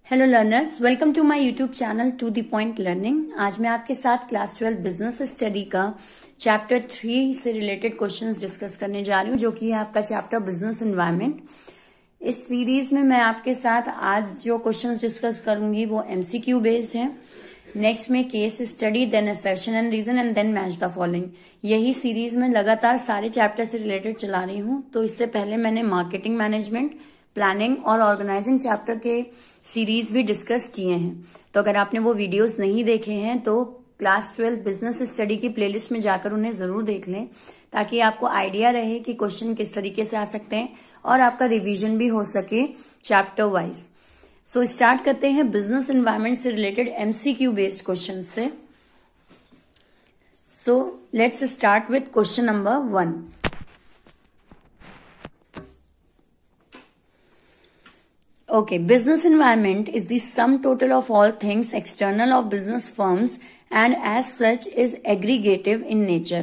Hello learners, welcome to my YouTube channel to the point learning. आज मैं आपके साथ क्लास 12 बिजनेस स्टडी का चैप्टर 3 से रिलेटेड क्वेश्चंस डिस्कस करने जा रही हूँ, जो कि है आपका चैप्टर बिजनेस एनवायरनमेंट। इस सीरीज में मैं आपके साथ आज जो क्वेश्चंस डिस्कस करूंगी वो एमसीक्यू बेस्ड है। नेक्स्ट में case study, then assertion and reason and then match the following. यही सीरीज में लगातार सारे चैप्टर से रिलेटेड चला रही हूँ। तो इससे पहले मैंने मार्केटिंग मैनेजमेंट, प्लानिंग और ऑर्गेनाइजिंग चैप्टर के सीरीज भी डिस्कस किए हैं। तो अगर आपने वो वीडियोस नहीं देखे हैं तो क्लास 12 बिजनेस स्टडी की प्लेलिस्ट में जाकर उन्हें जरूर देख लें, ताकि आपको आइडिया रहे कि क्वेश्चन किस तरीके से आ सकते हैं और आपका रिवीजन भी हो सके चैप्टर वाइज। सो स्टार्ट करते हैं बिजनेस एनवायरनमेंट से रिलेटेड एमसीक्यू बेस्ड क्वेश्चन से। So let's start with question number 1। Okay, business environment is the sum total of all things external of business firms and as such is aggregative in nature।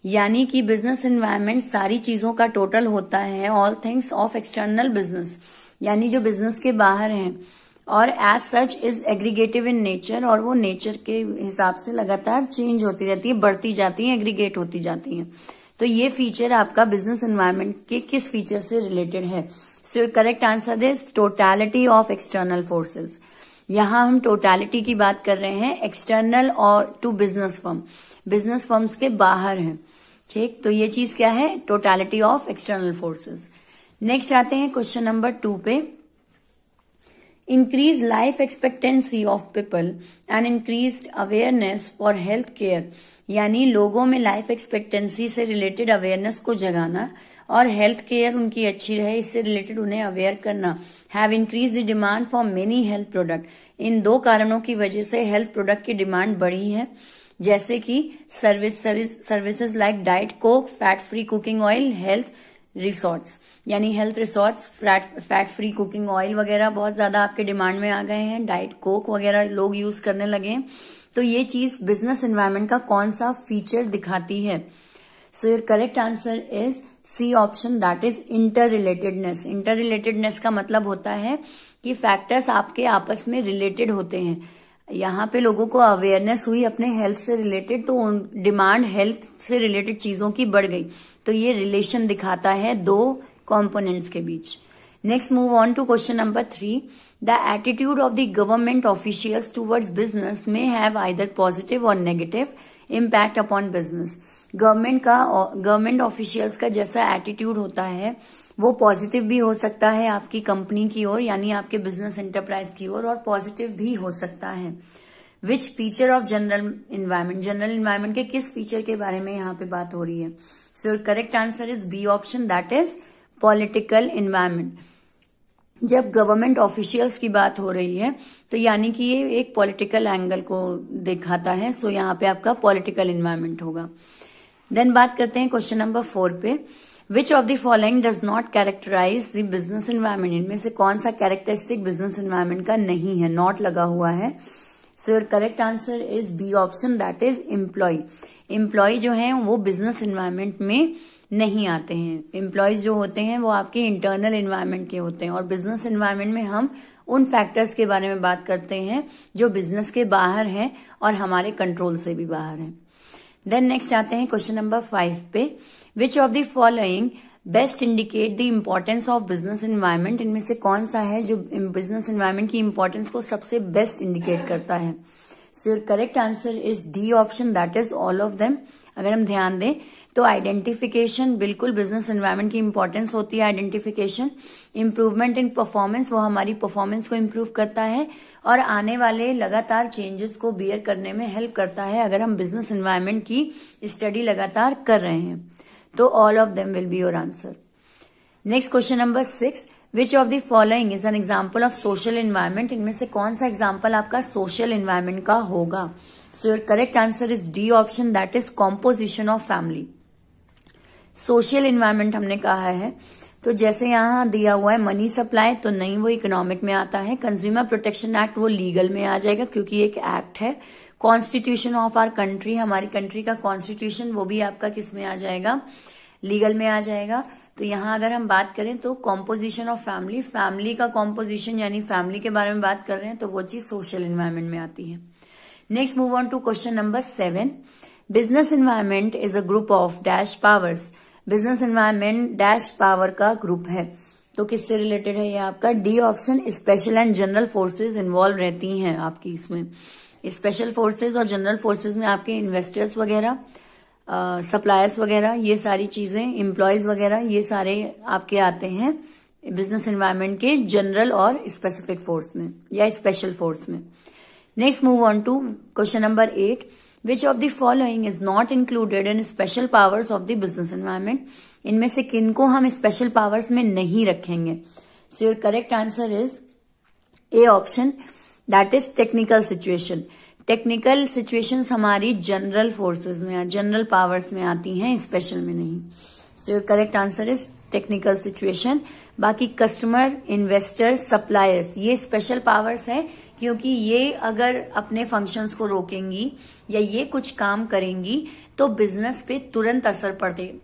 यानी कि business environment सारी चीजों का total होता है, all things of external business, यानी जो business के बाहर हैं, और as such is aggregative in nature, और वो nature के हिसाब से लगातार चेंज होती रहती है, बढ़ती जाती है, एग्रीगेट होती जाती है। तो ये फीचर आपका बिजनेस एनवायरनमेंट के किस फीचर से रिलेटेड है? So correct answer is totality of external forces. यहां हम टोटलिटी की बात कर रहे हैं, एक्सटर्नल और to business firm, business firms के बाहर है। ठीक, तो ये चीज क्या है? Totality of external forces. Next आते हैं क्वेश्चन नंबर 2 पे। Increase life expectancy of people and increase awareness for health care, यानी लोगों में लाइफ एक्सपेक्टेंसी से रिलेटेड अवेयरनेस को जगाना और हेल्थ केयर उनकी अच्छी रहे, इससे रिलेटेड उन्हें अवेयर करना। Have increase the demand for many health product. इन दो कारणों की वजह से हेल्थ प्रोडक्ट की डिमांड बढ़ी है, जैसे कि services like diet Coke, fat free cooking oil, health resorts, यानी health resorts, fat free cooking oil वगैरह बहुत ज्यादा आपके डिमांड में आ गए हैं, डाइट कोक वगैरह लोग यूज करने लगे हैं। तो ये चीज बिजनेस एनवायरनमेंट का कौन सा फीचर दिखाती है? So your correct answer is C option, that is inter relatedness. Inter relatedness का मतलब होता है कि फैक्टर्स आपके आपस में रिलेटेड होते हैं। यहाँ पे लोगों को अवेयरनेस हुई अपने हेल्थ से रिलेटेड, तो डिमांड हेल्थ से रिलेटेड चीजों की बढ़ गई। तो ये रिलेशन दिखाता है दो कंपोनेंट्स के बीच। Next move on to question number 3। The attitude of the government officials towards business में हैव आइदर पॉजिटिव और negative impact upon business. Government officials का जैसा एटीट्यूड होता है वो पॉजिटिव भी हो सकता है आपकी कंपनी की ओर, यानी आपके बिजनेस एंटरप्राइज की ओर, और पॉजिटिव भी हो सकता है। Which feature of general environment, general environment के किस फीचर के बारे में यहाँ पे बात हो रही है? So correct answer is B option, that is political environment. जब गवर्नमेंट ऑफिशियल्स की बात हो रही है तो यानी कि ये एक पॉलिटिकल एंगल को दिखाता है। सो यहाँ पे आपका पॉलिटिकल इन्वायरमेंट होगा। देन बात करते हैं क्वेश्चन नंबर 4 पे। Which of the following does not characterise the business environment, इनमें से कौन सा कैरेक्टरिस्टिक बिजनेस एनवायरनमेंट का नहीं है, नॉट लगा हुआ है? So your correct answer is B option, that is employ. Employ जो है वो बिजनेस एनवायरनमेंट में नहीं आते हैं। एम्प्लॉयज जो होते हैं वो आपके इंटरनल एनवायरनमेंट के होते हैं, और बिजनेस एनवायरनमेंट में हम उन फैक्टर्स के बारे में बात करते हैं जो बिजनेस के बाहर हैं और हमारे कंट्रोल से भी बाहर हैं। देन नेक्स्ट आते हैं क्वेश्चन नंबर 5 पे। Which of the following best indicate the importance of business environment, इनमें से कौन सा है जो बिजनेस एनवायरनमेंट की इंपॉर्टेंस को सबसे बेस्ट इंडिकेट करता है? So your correct answer is D option, that is all of them. अगर हम ध्यान दें तो आइडेंटिफिकेशन, बिल्कुल बिजनेस एनवायरनमेंट की इंपॉर्टेंस होती है आइडेंटिफिकेशन। इम्प्रूवमेंट इन परफॉर्मेंस, वो हमारी परफॉर्मेंस को इम्प्रूव करता है और आने वाले लगातार चेंजेस को बियर करने में हेल्प करता है अगर हम बिजनेस एनवायरनमेंट की स्टडी लगातार कर रहे हैं। तो all of them will be your answer. Next question number 6। Which of the following is an example of social environment, इनमें से कौन सा एग्जाम्पल आपका सोशल एनवायरनमेंट का होगा? सो your correct answer is D option, that is composition of family. Social environment हमने कहा है, तो जैसे यहाँ दिया हुआ है मनी सप्लाई, तो नहीं, वो इकोनॉमिक में आता है। कंज्यूमर प्रोटेक्शन एक्ट वो लीगल में आ जाएगा क्योंकि एक एक्ट है। कॉन्स्टिट्यूशन ऑफ आवर कंट्री, हमारी कंट्री का कॉन्स्टिट्यूशन, वो भी आपका किस में आ जाएगा? लीगल में आ जाएगा। तो यहाँ अगर हम बात करें तो कॉम्पोजिशन ऑफ फैमिली, फैमिली का कॉम्पोजिशन यानी फैमिली के बारे में बात कर रहे हैं तो वो चीज सोशल एनवायरमेंट में आती है। Next move on to question number 7। Business environment is a group of dash powers. Business environment dash power का ग्रुप है, तो किससे रिलेटेड है ये आपका D option. Special and general forces involve रहती हैं आपकी इसमें। स्पेशल फोर्सेज और जनरल फोर्सेज में आपके इन्वेस्टर्स वगैरह, सप्लायर्स वगैरह, ये सारी चीजें, एम्प्लॉयज वगैरह, ये सारे आपके आते हैं बिजनेस एनवायरमेंट के जनरल और स्पेसिफिक फोर्स में या स्पेशल फोर्स में। Next move on to question number 8। Which of the following is not included in special powers of the business environment. इनमें से किनको हम स्पेशल पावर्स में नहीं रखेंगे। So your correct answer is A option, that is technical situation. Technical situations हमारी general forces में, general powers में आती हैं, स्पेशल में नहीं। सो your correct answer is technical situation. बाकी कस्टमर, इन्वेस्टर, सप्लायर्स, ये स्पेशल पावर्स है क्योंकि ये अगर अपने फंक्शंस को रोकेंगी या ये कुछ काम करेंगी तो बिजनेस पे तुरंत असर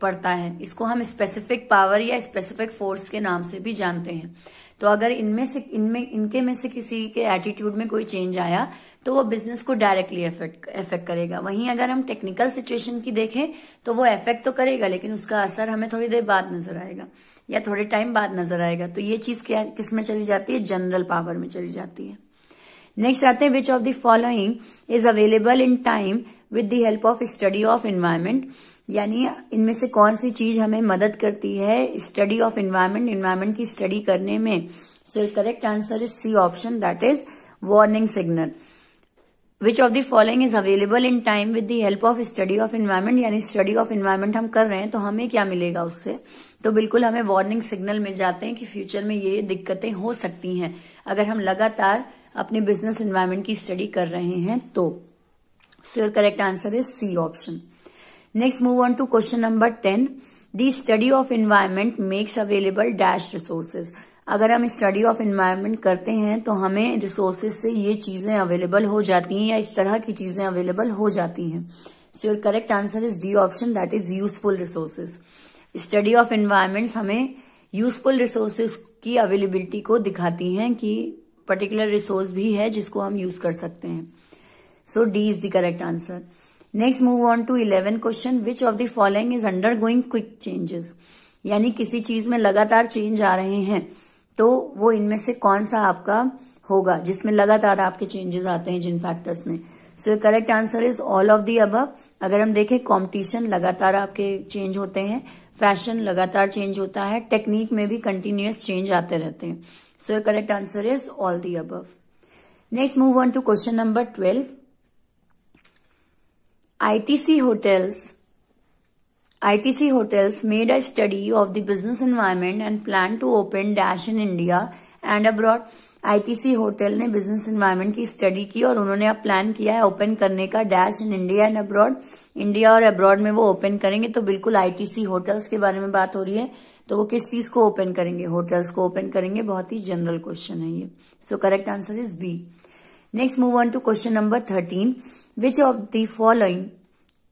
पड़ता है। इसको हम स्पेसिफिक पावर या स्पेसिफिक फोर्स के नाम से भी जानते हैं। तो अगर इनके में से किसी के एटीट्यूड में कोई चेंज आया तो वो बिजनेस को डायरेक्टली इफेक्ट करेगा। वहीं अगर हम टेक्निकल सिचुएशन की देखें तो वो इफेक्ट तो करेगा लेकिन उसका असर हमें थोड़ी देर बाद नजर आएगा या थोड़े टाइम बाद नजर आएगा। तो ये चीज किस में चली जाती है, जनरल पावर में चली जाती है। नेक्स्ट आते हैं विच of the following is available in time with the help of study of environment. यानी इनमें से कौन सी चीज हमें मदद करती है स्टडी ऑफ एनवायरमेंट, एनवायरमेंट की स्टडी करने में। So correct answer is C option, that is warning signal. Which of the following is available in time with the help of study of environment. यानी स्टडी ऑफ एनवायरमेंट हम कर रहे हैं तो हमें क्या मिलेगा उससे, तो बिल्कुल हमें वार्निंग सिग्नल मिल जाते हैं कि फ्यूचर में ये दिक्कतें हो सकती हैं अगर हम लगातार अपने बिजनेस एनवायरमेंट की स्टडी कर रहे हैं तो। So your correct answer is C option. Next move on to question number 10। The study of environment makes available dash resources. अगर हम स्टडी ऑफ एनवायरमेंट करते हैं तो हमें रिसोर्सेज से ये चीजें अवेलेबल हो जाती हैं या इस तरह की चीजें अवेलेबल हो जाती हैं। So your correct answer is D option, that is useful resources. Study of environment हमें यूजफुल रिसोर्सेज की अवेलेबिलिटी को दिखाती हैं कि पर्टिकुलर रिसोर्स भी है जिसको हम यूज कर सकते हैं। So D is the correct answer. Next move on to 11 question. Which of the following is undergoing quick changes. यानी किसी चीज में लगातार चेंज आ रहे हैं तो वो इनमें से कौन सा आपका होगा जिसमें लगातार आपके चेंजेस आते हैं जिन फैक्टर्स में। So correct answer is all of the above. अगर हम देखें कॉम्पिटिशन लगातार आपके चेंज होते हैं, फैशन लगातार चेंज होता है, टेक्निक में भी कंटिन्यूअस चेंज आते रहते हैं। So correct answer is all the above. Next move on to question number 12। ITC hotels made a study of the business environment and plan to open dash in India and abroad। ITC hotel ने business environment की study की और उन्होंने अब plan किया है open करने का dash in India and abroad. India और अब्रॉड में वो ओपन करेंगे। तो बिल्कुल ITC होटल्स के बारे में बात हो रही है। तो वो किस चीज को ओपन करेंगे, होटल्स को ओपन करेंगे। बहुत ही जनरल क्वेश्चन है ये। So correct answer is B. Next move on to question number 13। Which of the following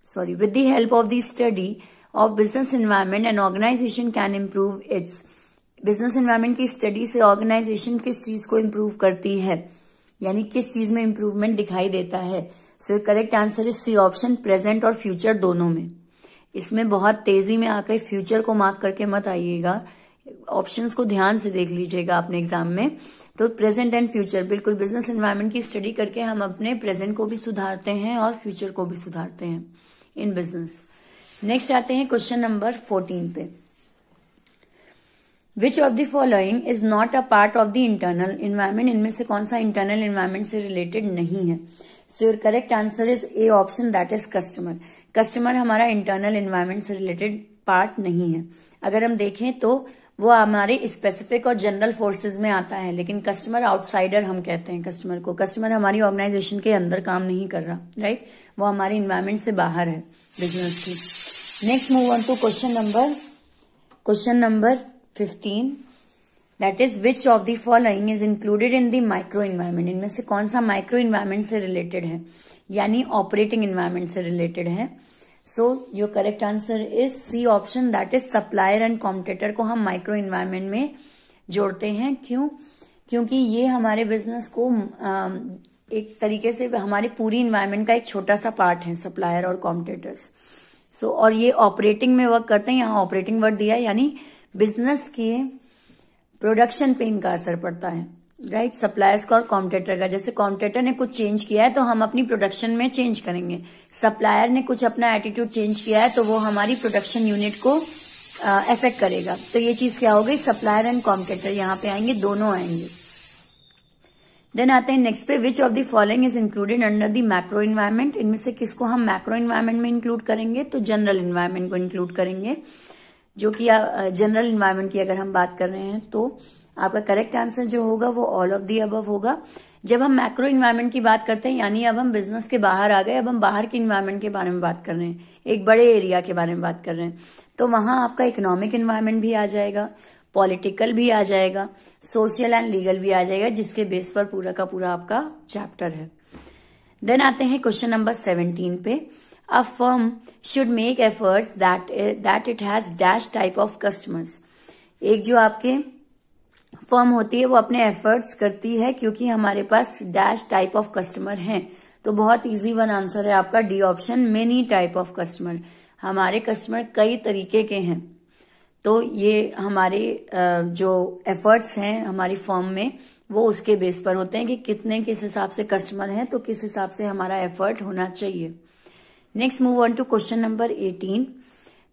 with the help of the study of business environment an organization can improve its। Business environment की study से organisation किस चीज को improve करती है, यानी किस चीज में इम्प्रूवमेंट दिखाई देता है। So correct answer is C option, present और फ्यूचर दोनों में। इसमें बहुत तेजी में आकर फ्यूचर को मार्क करके मत आइएगा, ऑप्शंस को ध्यान से देख लीजिएगा अपने एग्जाम में। तो प्रेजेंट एंड फ्यूचर, बिल्कुल बिजनेस एनवायरमेंट की स्टडी करके हम अपने प्रेजेंट को भी सुधारते हैं और फ्यूचर को भी सुधारते हैं इन बिजनेस। नेक्स्ट आते हैं क्वेश्चन नंबर 14 पे। Which of the following is not a part of the internal environment. इनमें से कौन सा इंटरनल एनवायरमेंट से रिलेटेड नहीं है। So your correct answer is A option, that is customer. Customer हमारा इंटरनल एनवायरमेंट से रिलेटेड पार्ट नहीं है। अगर हम देखें तो वो हमारे स्पेसिफिक और जनरल फोर्सेज में आता है, लेकिन कस्टमर आउटसाइडर हम कहते हैं कस्टमर को। कस्टमर हमारी ऑर्गेनाइजेशन के अंदर काम नहीं कर रहा, राइट, वो हमारे इन्वायरमेंट से बाहर है बिजनेस की। Next move on to question number 15, that is which of the following is included in the micro environment. इनमें से कौन सा माइक्रो इन्वायरमेंट से रिलेटेड है, यानी ऑपरेटिंग इन्वायरमेंट से रिलेटेड है। So your correct answer is C option, that is supplier and competitor को हम माइक्रो इन्वायरमेंट में जोड़ते हैं। क्यों? क्योंकि ये हमारे बिजनेस को एक तरीके से हमारी पूरी इन्वायरमेंट का एक छोटा सा पार्ट है, सप्लायर और कॉम्पिटिटर्स। सो और ये ऑपरेटिंग में वर्क करते हैं, यहाँ ऑपरेटिंग वर्ड दिया है, यानी बिजनेस के प्रोडक्शन पे इनका असर पड़ता है, राइट। सप्लायर्स का और कॉम्पिटिटर का, जैसे कॉम्पिटिटर ने कुछ चेंज किया है तो हम अपनी प्रोडक्शन में चेंज करेंगे, सप्लायर ने कुछ अपना एटीट्यूड चेंज किया है तो वो हमारी प्रोडक्शन यूनिट को अफेक्ट करेगा। तो ये चीज क्या हो गई, सप्लायर एंड कॉम्पिटिटर यहाँ पे आएंगे, दोनों आएंगे। देन आते हैं नेक्स्ट पे, which of the following is included under the macro environment. इनमें से किसको हम मैक्रो इन्वायरमेंट में इंक्लूड करेंगे, तो जनरल इन्वायरमेंट को इंक्लूड करेंगे, जो कि जनरल इन्वायरमेंट की अगर हम बात कर रहे हैं तो आपका करेक्ट आंसर जो होगा वो ऑल ऑफ दी अबव होगा। जब हम मैक्रो इन्वायरमेंट की बात करते हैं, यानी अब हम बिजनेस के बाहर आ गए, अब हम बाहर के इन्वायरमेंट के बारे में बात कर रहे हैं, एक बड़े एरिया के बारे में बात कर रहे हैं, तो वहां आपका इकोनॉमिक इन्वायरमेंट भी आ जाएगा, पॉलिटिकल भी आ जाएगा, सोशल एंड लीगल भी आ जाएगा, जिसके बेस पर पूरा का पूरा आपका चैप्टर है। देन आते हैं क्वेश्चन नंबर 17 पे, a firm should make efforts that it has dash type of customers. एक जो आपके फर्म होती है वो अपने एफर्ट्स करती है क्योंकि हमारे पास डैश टाइप ऑफ कस्टमर हैं। तो बहुत इजी वन आंसर है आपका D option, many type of customer. हमारे कस्टमर कई तरीके के हैं, तो ये हमारे जो एफर्ट्स हैं हमारी फर्म में वो उसके बेस पर होते हैं कि कितने किस हिसाब से कस्टमर हैं, तो किस हिसाब से हमारा एफर्ट होना चाहिए। Next move on to question number 18,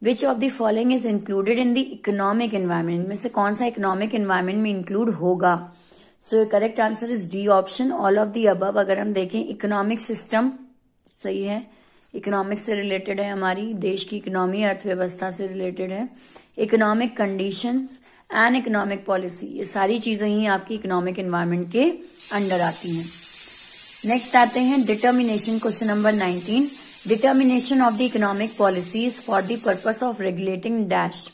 which of the following is included in the economic environment. में से कौन सा इकोनॉमिक एनवायरमेंट में इंक्लूड होगा। So correct answer is D option, all of the above. अगर हम देखें इकोनॉमिक सिस्टम सही है, इकोनॉमिक्स से रिलेटेड है, हमारी देश की इकोनॉमी अर्थव्यवस्था से रिलेटेड है। Economic conditions and economic policy, ये सारी चीजें ही आपकी इकोनॉमिक एनवायरमेंट के अंडर आती हैं। नेक्स्ट आते हैं determination, question number 19, determination of the economic policies for the purpose of regulating dash.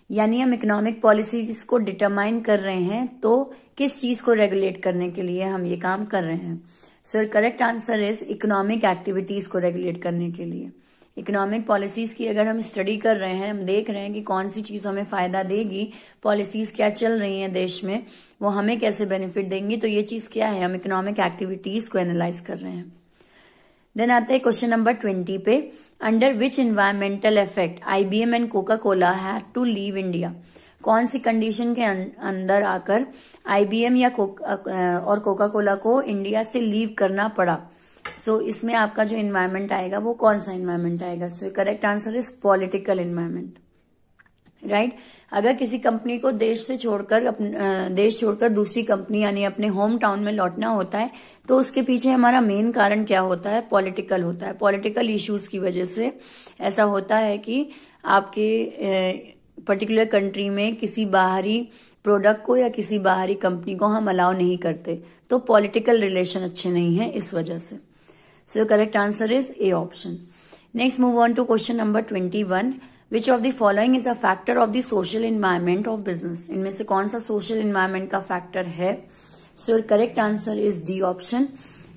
यानी हम इकोनॉमिक पॉलिसीज को डिटरमाइन कर रहे हैं तो किस चीज को रेगुलेट करने के लिए हम ये काम कर रहे हैं। So correct answer is economic activities को रेगुलेट करने के लिए। इकोनॉमिक पॉलिसीज की अगर हम स्टडी कर रहे हैं, हम देख रहे हैं कि कौन सी चीज हमें फायदा देगी, पॉलिसीज क्या चल रही हैं देश में, वो हमें कैसे बेनिफिट देंगी, तो ये चीज क्या है, हम इकोनॉमिक एक्टिविटीज को एनालाइज कर रहे हैं। देन आते हैं क्वेश्चन नंबर 20 पे, under which environmental effect IBM and coca cola had to leave India. कौन सी कंडीशन के अंदर आकर IBM या कोका कोला को इंडिया से लीव करना पड़ा। सो इसमें आपका जो एनवायरमेंट आएगा वो कौन सा एनवायरमेंट आएगा। सो correct answer is political environment, right. अगर किसी कंपनी को देश छोड़कर दूसरी कंपनी यानी अपने होम टाउन में लौटना होता है तो उसके पीछे हमारा मेन कारण क्या होता है, पॉलिटिकल होता है। पॉलिटिकल इश्यूज की वजह से ऐसा होता है कि आपके पर्टिकुलर कंट्री में किसी बाहरी प्रोडक्ट को या किसी बाहरी कंपनी को हम अलाउ नहीं करते, तो पॉलिटिकल रिलेशन अच्छे नहीं है इस वजह से। So correct answer is A option. Next move on to question number 21, which of the following is a factor of the social environment of business. इनमें से कौन सा सोशल एनवायरमेंट का फैक्टर है। So correct answer is D option,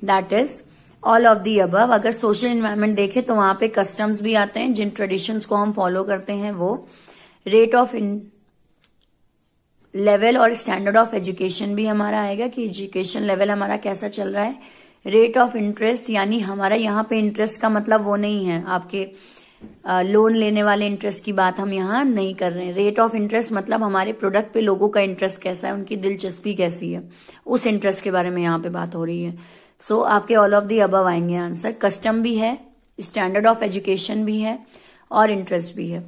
that is all of the above. अगर social environment देखें तो वहां पे कस्टम्स भी आते हैं, जिन ट्रेडिशंस को हम फॉलो करते हैं वो, रेट ऑफ लेवल और स्टैंडर्ड ऑफ एजुकेशन भी हमारा आएगा कि एजुकेशन लेवल हमारा कैसा चल रहा है। रेट ऑफ इंटरेस्ट, यानी हमारा यहाँ पे इंटरेस्ट का मतलब वो नहीं है आपके लोन लेने वाले इंटरेस्ट की बात हम यहाँ नहीं कर रहे हैं। रेट ऑफ इंटरेस्ट मतलब हमारे प्रोडक्ट पे लोगों का इंटरेस्ट कैसा है, उनकी दिलचस्पी कैसी है, उस इंटरेस्ट के बारे में यहाँ पे बात हो रही है। सो आपके ऑल ऑफ दी अबव आएंगे आंसर। कस्टम भी है, स्टैंडर्ड ऑफ एजुकेशन भी है और इंटरेस्ट भी है।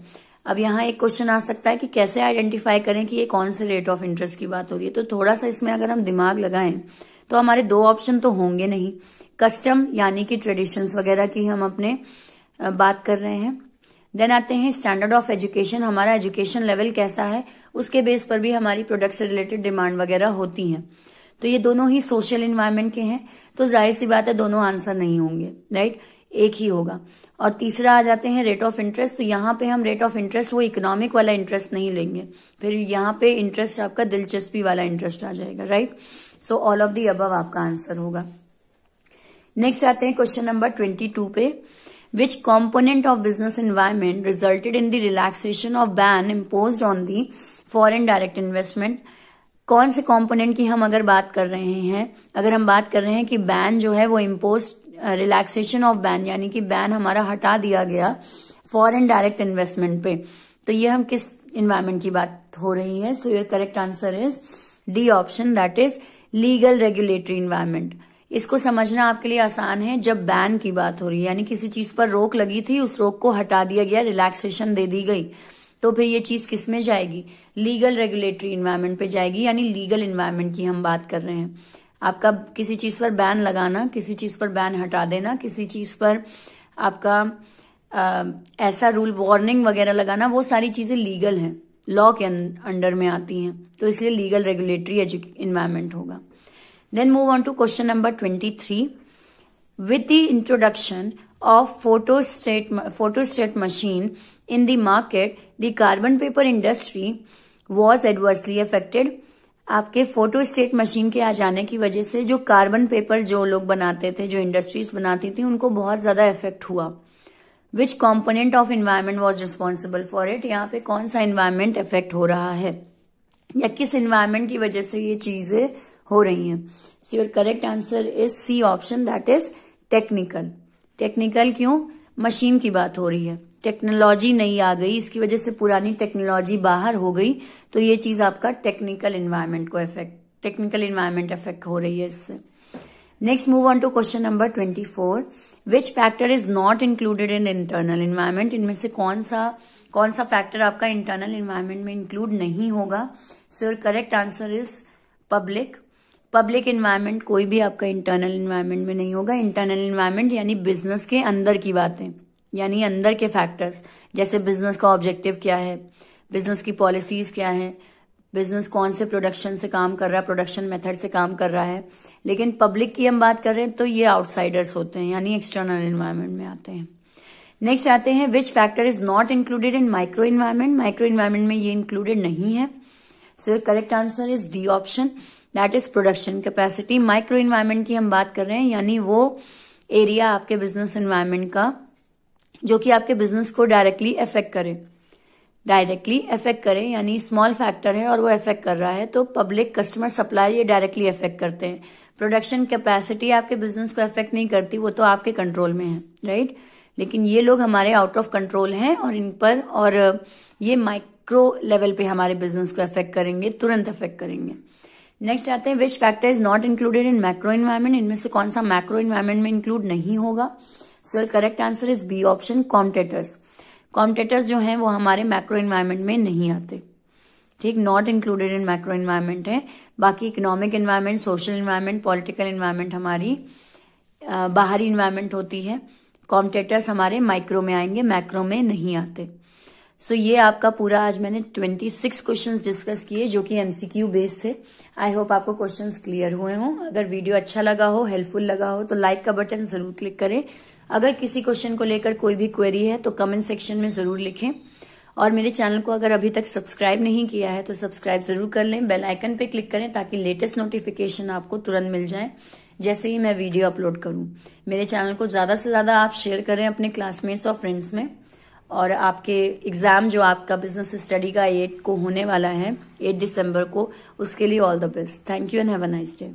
अब यहाँ एक क्वेश्चन आ सकता है कि कैसे आइडेंटिफाई करें कि ये कौन से रेट ऑफ इंटरेस्ट की बात हो रही है। तो थोड़ा सा इसमें अगर हम दिमाग लगाएं तो हमारे दो ऑप्शन तो होंगे नहीं। कस्टम यानी कि ट्रेडिशंस वगैरह की हम अपने बात कर रहे हैं। देन आते हैं स्टैंडर्ड ऑफ एजुकेशन, हमारा एजुकेशन लेवल कैसा है, उसके बेस पर भी हमारी प्रोडक्ट से रिलेटेड डिमांड वगैरह होती हैं। तो ये दोनों ही सोशल एनवायरनमेंट के हैं, तो जाहिर सी बात है दोनों आंसर नहीं होंगे, राइट, एक ही होगा। और तीसरा आ जाते हैं रेट ऑफ इंटरेस्ट। तो यहाँ पे हम रेट ऑफ इंटरेस्ट वो इकोनॉमिक वाला इंटरेस्ट नहीं लेंगे, फिर यहाँ पे इंटरेस्ट आपका दिलचस्पी वाला इंटरेस्ट आ जाएगा, right. So all of the above आपका आंसर होगा। नेक्स्ट आते हैं क्वेश्चन नंबर 22 पे, Which component of business environment resulted in the relaxation of ban imposed on the foreign direct investment? कौन से कंपोनेंट की हम अगर बात कर रहे हैं, अगर हम बात कर रहे हैं कि बैन जो है वो इम्पोज, रिलैक्सेशन ऑफ बैन यानी कि बैन हमारा हटा दिया गया फॉरेन डायरेक्ट इन्वेस्टमेंट पे, तो ये हम किस इन्वायरमेंट की बात हो रही है? So your correct answer is D option, that is legal regulatory environment. इसको समझना आपके लिए आसान है। जब बैन की बात हो रही है यानी किसी चीज पर रोक लगी थी, उस रोक को हटा दिया गया, रिलैक्सेशन दे दी गई, तो फिर ये चीज किस में जाएगी? लीगल रेगुलेटरी इन्वायरमेंट पे जाएगी, यानी लीगल इन्वायरमेंट की हम बात कर रहे हैं। आपका किसी चीज पर बैन लगाना, किसी चीज पर बैन हटा देना, किसी चीज पर आपका ऐसा रूल, वार्निंग वगैरह लगाना, वो सारी चीजें लीगल हैं, लॉ के अंडर में आती हैं, तो इसलिए लीगल रेगुलेटरी इन्वायरमेंट होगा। Then move on to question number 23. With the introduction of photostat machine in the market, the carbon paper industry was adversely affected. आपके फोटोस्टेट मशीन के आ जाने की वजह से जो कार्बन पेपर जो लोग बनाते थे, जो इंडस्ट्रीज बनाती थी, उनको बहुत ज्यादा इफेक्ट हुआ। Which component of environment was responsible for it? यहाँ पे कौन सा environment इफेक्ट हो रहा है या किस environment की वजह से ये चीजें हो रही हैं? So your correct answer is C option, that is technical. Technical क्यों? मशीन की बात हो रही है, टेक्नोलॉजी नई आ गई, इसकी वजह से पुरानी टेक्नोलॉजी बाहर हो गई, तो ये चीज आपका टेक्निकल इन्वायरमेंट को टेक्निकल इन्वायरमेंट इफेक्ट हो रही है इससे। Next move on to question number 24. Which factor is not included in internal environment? इनमें से कौन सा फैक्टर आपका इंटरनल इन्वायरमेंट में इंक्लूड नहीं होगा? सो your correct answer is public environment कोई भी आपका इंटरनल इन्वायरमेंट में नहीं होगा। इंटरनल इन्वायरमेंट यानी बिजनेस के अंदर की बातें, यानी अंदर के फैक्टर्स, जैसे बिजनेस का ऑब्जेक्टिव क्या है, बिजनेस की पॉलिसीज क्या है, बिजनेस कौन से प्रोडक्शन से काम कर रहा है, प्रोडक्शन मेथड से काम कर रहा है। लेकिन पब्लिक की हम बात कर रहे हैं तो ये आउटसाइडर्स होते हैं, यानी एक्सटर्नल इन्वायरमेंट में आते हैं। नेक्स्ट आते हैं, विच factor is not included in micro environment? Micro environment में ये इंक्लूडेड नहीं है। So correct answer is D option, that is production capacity. Micro environment की हम बात कर रहे हैं, यानी वो एरिया आपके बिजनेस इन्वायरमेंट का जो कि आपके बिजनेस को डायरेक्टली अफेक्ट करे, यानी स्मॉल फैक्टर है और वो अफेक्ट कर रहा है, तो पब्लिक, कस्टमर, सप्लायर ये डायरेक्टली अफेक्ट करते हैं। प्रोडक्शन कैपेसिटी आपके बिजनेस को अफेक्ट नहीं करती, वो तो आपके कंट्रोल में है, राइट? लेकिन ये लोग हमारे आउट ऑफ कंट्रोल हैं और इन पर, और ये माइक्रो लेवल पे हमारे बिजनेस को अफेक्ट करेंगे, तुरंत अफेक्ट करेंगे। नेक्स्ट आते हैं, विच factor is not included in macro environment? इनमें से कौन सा मैक्रो इन्वायरमेंट में इंक्लूड नहीं होगा? So correct answer is B option, competitors. Competitors जो हैं वो हमारे मैक्रो इन्वायरमेंट में नहीं आते, ठीक, not included in macro environment है। बाकी economic environment, social environment, political environment हमारी बाहरी इन्वायरमेंट होती है। कॉम्पिटिटर्स हमारे माइक्रो में आएंगे, मैक्रो में नहीं आते। सो ये आपका पूरा आज मैंने 26 क्वेश्चंस डिस्कस किए जो कि एमसीक्यू बेस्ड थे। आई होप आपको क्वेश्चंस क्लियर हुए हों। अगर वीडियो अच्छा लगा हो, हेल्पफुल लगा हो, तो लाइक का बटन जरूर क्लिक करें। अगर किसी क्वेश्चन को लेकर कोई भी क्वेरी है तो कमेंट सेक्शन में जरूर लिखें, और मेरे चैनल को अगर अभी तक सब्सक्राइब नहीं किया है तो सब्सक्राइब जरूर कर लें, बेल आइकन पे क्लिक करें ताकि लेटेस्ट नोटिफिकेशन आपको तुरंत मिल जाए जैसे ही मैं वीडियो अपलोड करूं। मेरे चैनल को ज्यादा से ज्यादा आप शेयर करें अपने क्लासमेट्स और फ्रेंड्स में, और आपके एग्जाम जो आपका बिजनेस स्टडी का 8 को होने वाला है, 8 दिसंबर को, उसके लिए all the best. Thank you and have a nice day.